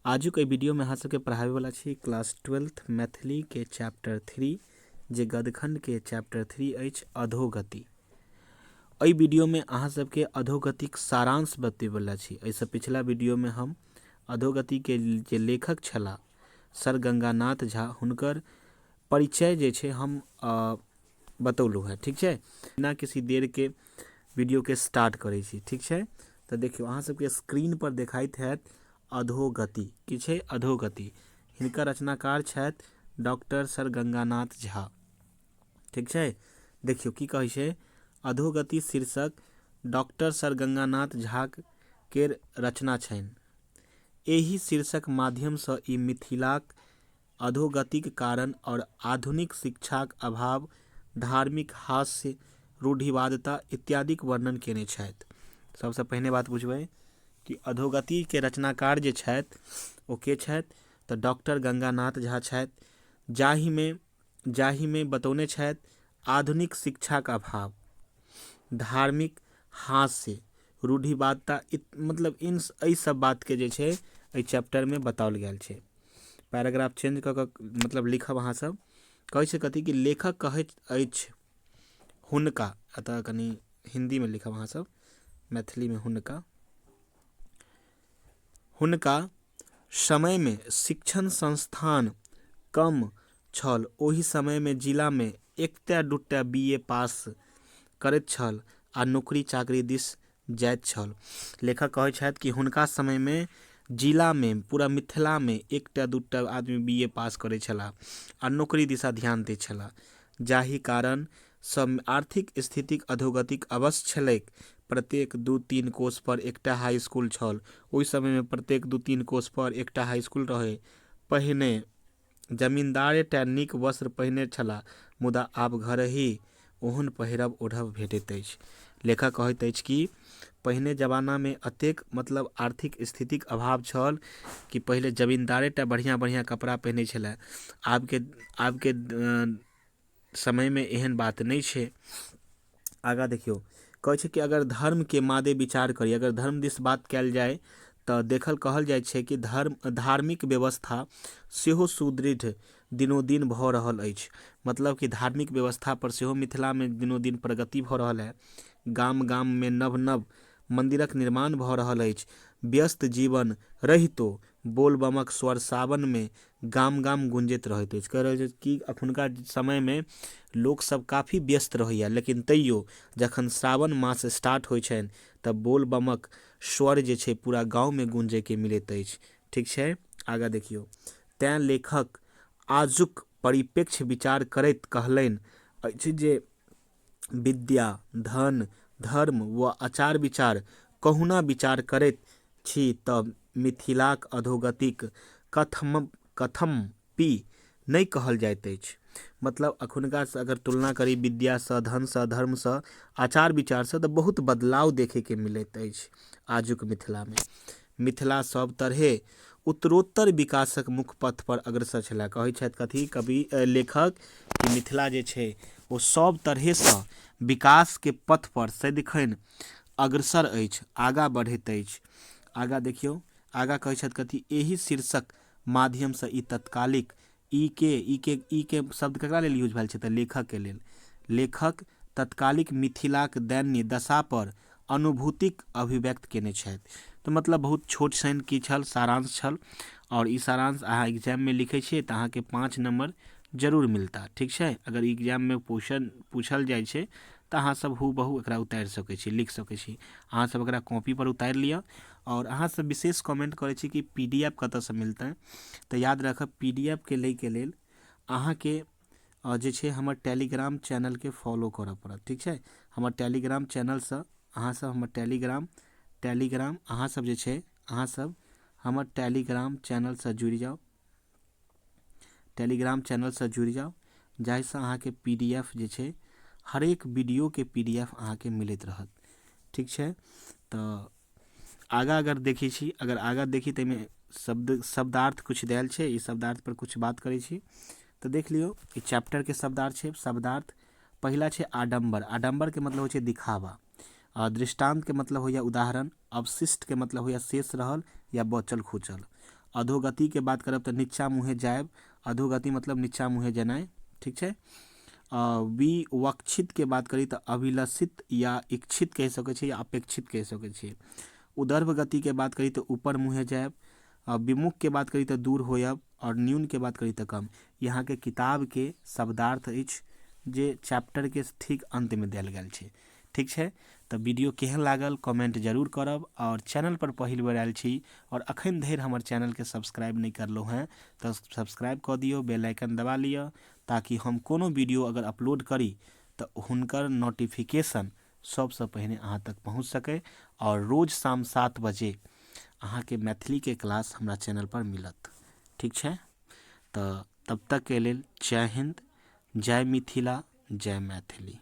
आजुक एहि वीडियो में अहाँ सबके पढ़ाबे वाला छी क्लास 12th मैथिली के चैप्टर 3 जे गदखंड के चैप्टर 3 अछि अधोगति। एहि वीडियो में अहाँ सबके अधोगतिक सारांश बतेबे वाला छी। एहिसँ पिछला वीडियो में हम अधोगति के जे लेखक छला सर गंगानाथ झा हुनकर परिचय जे छे हम बतौलू है। ठीक है, बिना किसी देर के वीडियो के स्टार्ट करे छी। ठीक है, तो देखियो अहाँ सबके स्क्रीन पर देखाइत हैत अधोगति की छे अधोगति। हिनकर रचनाकार छथि डॉक्टर सर गंगानाथ झा। ठीक है, देखियो की कहे छे अधोगति शीर्षक डॉक्टर सर गंगानाथ झा के रचना छनि। एही शीर्षक माध्यम से ई मिथिलाक अधोगतिक कारण और आधुनिक शिक्षाक अभाव, धार्मिक हास्य, रूढ़िवादिता इत्यादि वर्णन केने छथि। सबसे पहले बात बुझबै कि अधोगति के रचनाकार जे छथि ओ के छथि तो डॉक्टर गंगानाथ झा छथि। जाहि में बतौने छथि आधुनिक शिक्षा का अभाव, धार्मिक हास्य, रूढ़िवादिता मतलब इन सब बात के जे छे एहि चैप्टर में बताओल गेल छे। पैराग्राफ चेंज क मतलब लिखब अहाँ सब। कहे छे कथी कि लेखक कहैत अछि हुनका, अतः कनी हिंदी में लिखब अहाँ सब, मैथिली में हुनका समय में शिक्षण संस्थान कम छल। ओहि समय में जिला में एकटा दूटा बीए पास करैत छल आ नौकरी चाकरी दिस जाइत छल। लेखक कहै छथि कि हुनका समय में जिला में पूरा मिथिला में एकटा दूटा आदमी बीए पास करे छला आ नौकरी दिशा ध्यान दै छला, जाहि कारण सब आर्थिक स्थितिक अधोगतिक अवश्य छलैक। प्रत्येक 2-3 कोस पर एकटा हाई स्कूल छल। ओहि समय में प्रत्येक 2-3 कोस पर एकटा हाई स्कूल रहे। पहिने जमींदारे टा नीक वस्त्र पहिने छला, मुदा आब घरही ओहन पहिरब ओढ़ब भेटैत अछि। लेखक कहैत अछि कि पहिने जमाना में अतेक मतलब आर्थिक स्थितिक अभाव छल कि पहले जमींदारे टा बढ़िया बढ़िया कपड़ा पहने छला। आब के समय में एहन बात नहीं छे। आगा देखियो कहे छे कि अगर धर्म के मादे विचार करी, अगर धर्म दिस बात कैल जाए तो कहल जाए छे कि धार्मिक व्यवस्था सेहो सुदृढ़ दिनोदिन भ रहल अछि। मतलब कि धार्मिक व्यवस्था पर सेहो मिथिला में दिनोदिन प्रगति भ रहल है। गाम गाम में नव नव मंदिरक निर्माण भ रहल अछि। व्यस्त जीवन रहितो बोलबमक स्वर सावन में गाम गाम गुंजैत रहैत अछि। कह रहल छै कि अखुनका समय में लोक सब काफी व्यस्त रहैया, लेकिन तैयो जखन सावन मास स्टार्ट होइ छनि तब बोलबमक स्वर जे छे पूरा गाँव में गूंजे के मिलैत अछि। ठीक है, आगा देखियो तैं लेखक आजुक परिप्रेक्ष्य विचार करैत कहलनि अछि जे विद्या, धन, धर्म व आचार विचार कहुना विचार करैत छी तब मिथिलाक अधोगतिक कथमपि नहीं कहल जाइत अछि। मतलब अखुनका से अगर तुलना करी विद्या से, धन से, धर्म से, आचार विचार से तो बहुत बदलाव देखे के मिलत अछि। आजुक मिथिला में मिथिला सब तरहे उत्तरोत्तर विकासक मुख्य पथ पर अग्रसर छला। कहै छथि कथी कवि लेखक कि मिथिला जे छे वो सब तरहे से विकास के पथ पर सदिखन अग्रसर अछि, आगा बढ़ैत अछि। आगा देखियो आगा कहै छथि कथी एही शीर्षक माध्यम से ई तत्कालिक ई के शब्द ककरा लेल यूज भेल छै तऽ लेखक के लेल। लेखक तत्कालिक मिथिलाक दैन्य दशा पर अनुभूतिक अभिव्यक्त केने छथि। तो मतलब बहुत छोट सन की छल सारांश छल, और ई सारांश अहाँ एग्जाम में लिखे छिए तो अहाँ के 5 नंबर जरूर मिलता। ठीक है, अगर एग्जाम में पूछल जाए छे तो अहाँ सब हूबहू एकरा उतार सके छी, लिख सके छी। अहाँ सब एकरा कॉपी पर उतार लिया और अहाँ सब विशेष कमेंट करे छी कि पीडीएफ कत से मिलते। तो याद रखब पीडीएफ के लेल अहाँ के जे छे हमर टेलीग्राम चैनल के फॉलो करऽ पड़त। ठीक है, हमर टेलीग्राम चैनल से अहाँ सब हमर टेलीग्राम अहाँ सब जे छे अहाँ सब हमर टेलीग्राम चैनल से जुड़ जाओ। टेलीग्राम चैनल से जुड़ जाओ जाहिसँ अहाँ के पीडीएफ जे छे हर एक वीडियो के पीडीएफ अहाँ के मिलत रहत। ठीक है, तो आगा अगर देखी छी, अगर आगा देखी तो में शब्दार्थ कुछ देल छे, इस शब्दार्थ पर कुछ बात करे छी तो देख लियो। ई चैप्टर के शब्दार्थ छे। शब्दार्थ पहला छे आडंबर। आडंबर के मतलब होछे दिखावा। दृष्टांत के मतलब होया उदाहरण। अवशिष्ट के मतलब होया शेष रहल या बचल खुचल। अधोगति के बात करब तऽ नीचा मुँहे जायब, अधोगति मतलब नीचा मुँहे जेनाइ, ठीक छै। विवक्षित के बात करी तऽ अभिलषित या इच्छित कह सकै छी या अपेक्षित कह सकै छी। उदर्भ गति के बात करी तऽ ऊपर मुँहे जायब, विमुख के बात करी तऽ दूर होयब, और न्यून के बात करी तऽ कम। यहाँ के किताब के शब्दार्थ अछि जे चैप्टर के ठीक अंत में देल गेल छै, ठीक छै। तऽ वीडियो केहन लागल कमेंट जरूर करब, और चैनल पर पहिल बेर आयल छी और अखन धरि हमर चैनल के सब्सक्राइब नहीं करलहुँ हैं तऽ सब्सक्राइब कऽ दियौ, बेल आइकन दबा लिअ, ताकि हम कोनो वीडियो अगर अपलोड करी तऽ हुनकर नोटिफिकेशन सबसँ पहिने अहाँ तक पहुँच सकै, और रोज शाम 7 बजे अहाँ के मैथिली के क्लास हमरा चैनल पर मिलत, ठीक छै। तऽ तब तक के लेल जय हिंद, जय मिथिला, जय मैथिली।